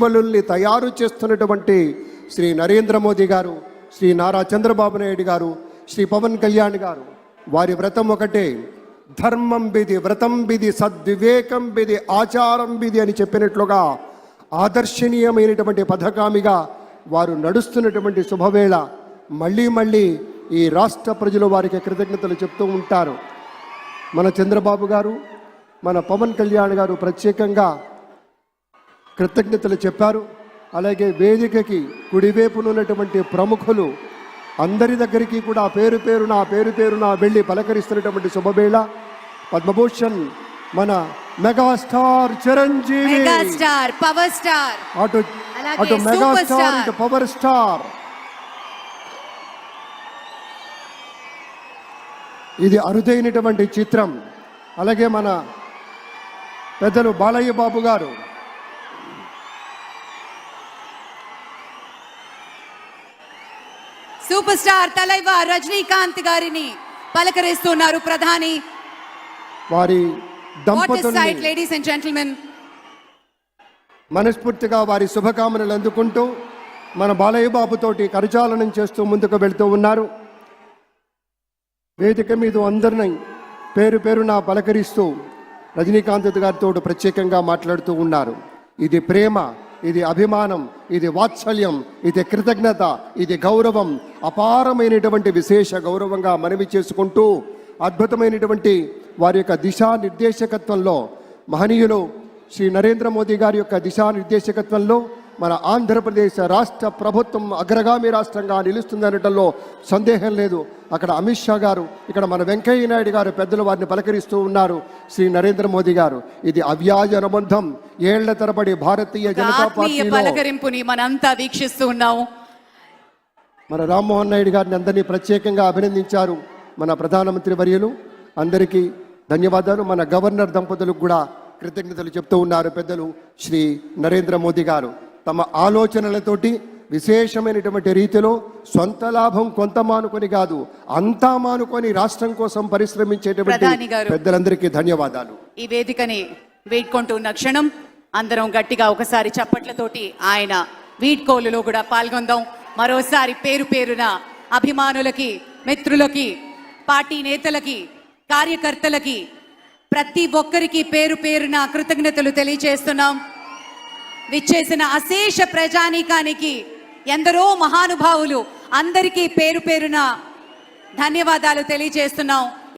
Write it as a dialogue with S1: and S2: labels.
S1: బలుల్ని తయారు చేస్తున్నటువంటి శ్రీ నరేంద్ర మోదీ గారు, శ్రీ నారా చంద్రబాబు నాయుడు గారు, శ్రీ పవన్ కళ్యాణ్ గారు, వారి వ్రతం ఒకటే, ధర్మం బిది, వ్రతం బిది, సద్వివేకం బిది, ఆచారం బిది అని చెప్పినట్లుగా ఆదర్శనీయమైనటువంటి పథకామిగా వారు నడుస్తున్నటువంటి శుభవేళ మళ్ళీ మళ్ళీ ఈ రాష్ట్ర ప్రజలు వారికి కృతజ్ఞతలు చెప్తూ ఉంటారు. మన చంద్రబాబు గారు, మన పవన్ కళ్యాణ్ గారు ప్రత్యేకంగా కృతజ్ఞతలు చెప్పారు. అలాగే వేదికకి కుడివైపునున్నటువంటి ప్రముఖులు అందరి దగ్గరికి కూడా పేరు పేరున వెళ్ళి పలకరిస్తున్నటువంటి శుభవేళ. పద్మభూషణ్ మన మెగాస్టార్ చిరంజీవి,
S2: పవర్ స్టార్,
S1: అటు మెగాస్టార్ ఇటు పవర్ స్టార్. ఇది అరుదైనటువంటి చిత్రం. అలాగే మన పెద్దలు బాలయ్య బాబు గారు,
S2: సూపర్ స్టార్ తలైవర్ రజనీకాంత్ గారిని పలకరిస్తున్నారు ప్రధాని.
S1: వారి దంపతుల్ని
S2: లేడీస్ అండ్ జెంటిల్మెన్
S1: మనస్ఫూర్తిగా వారి శుభకామనలు అందుకుంటూ మన బాలయ్య బాబుతోటి కరచాలనం చేస్తూ ముందుకు వెళ్తూ ఉన్నారు. వేదిక మీద అందరినీ పేరున పలకరిస్తూ రజనీకాంత్ గారితో ప్రత్యేకంగా మాట్లాడుతూ ఉన్నారు. ఇది ప్రేమ, ఇది అభిమానం, ఇది వాత్సల్యం, ఇది కృతజ్ఞత, ఇది గౌరవం, అపారమైనటువంటి విశేష గౌరవంగా మనవి చేసుకుంటూ అద్భుతమైనటువంటి వారి యొక్క దిశానిర్దేశకత్వంలో, మహనీయులు శ్రీ నరేంద్ర మోదీ గారి యొక్క దిశానిర్దేశకత్వంలో మన ఆంధ్రప్రదేశ్ రాష్ట్ర ప్రభుత్వం అగ్రగామి రాష్ట్రంగా నిలుస్తుందనటంలో సందేహం లేదు. అక్కడ అమిత్ షా గారు, ఇక్కడ మన వెంకయ్య నాయుడు గారు పెద్దలు వారిని పలకరిస్తూ ఉన్నారు. శ్రీ నరేంద్ర మోదీ గారు, ఇది అవ్యాజ అనుబంధం. ఏళ్ల తరబడి భారతీయ జనతా పార్టీ
S2: పలకరింపుని మనంతా వీక్షిస్తూ ఉన్నాము.
S1: మన రామ్మోహన్ నాయుడు గారిని అందరినీ ప్రత్యేకంగా అభినందించారు. మన ప్రధానమంత్రి వర్యులు అందరికీ ధన్యవాదాలు. మన గవర్నర్ దంపతులకు కూడా కృతజ్ఞతలు చెప్తూ ఉన్నారు పెద్దలు శ్రీ నరేంద్ర మోదీ గారు. తమ ఆలోచనలతోటి విశేషమైనటువంటి రీతిలో సొంత లాభం కొంత మానుకొని కాదు, అంతా మానుకొని రాష్ట్రం కోసం పరిశ్రమించేటువంటి పెద్దలందరికీ ధన్యవాదాలు.
S2: ఈ వేదికని వేడుకుంటున్న క్షణం అందరం గట్టిగా ఒకసారి చప్పట్లతోటి ఆయన వీడ్కోలులో కూడా పాల్గొందాం. మరోసారి పేరున అభిమానులకి, మిత్రులకి, పార్టీ నేతలకి, కార్యకర్తలకి, ప్రతి ఒక్కరికి పేరున కృతజ్ఞతలు తెలియజేస్తున్నాం. విచ్చేసిన అశేష ప్రజానీకానికి, ఎందరో మహానుభావులు అందరికీ పేరున ధన్యవాదాలు తెలియజేస్తున్నాం.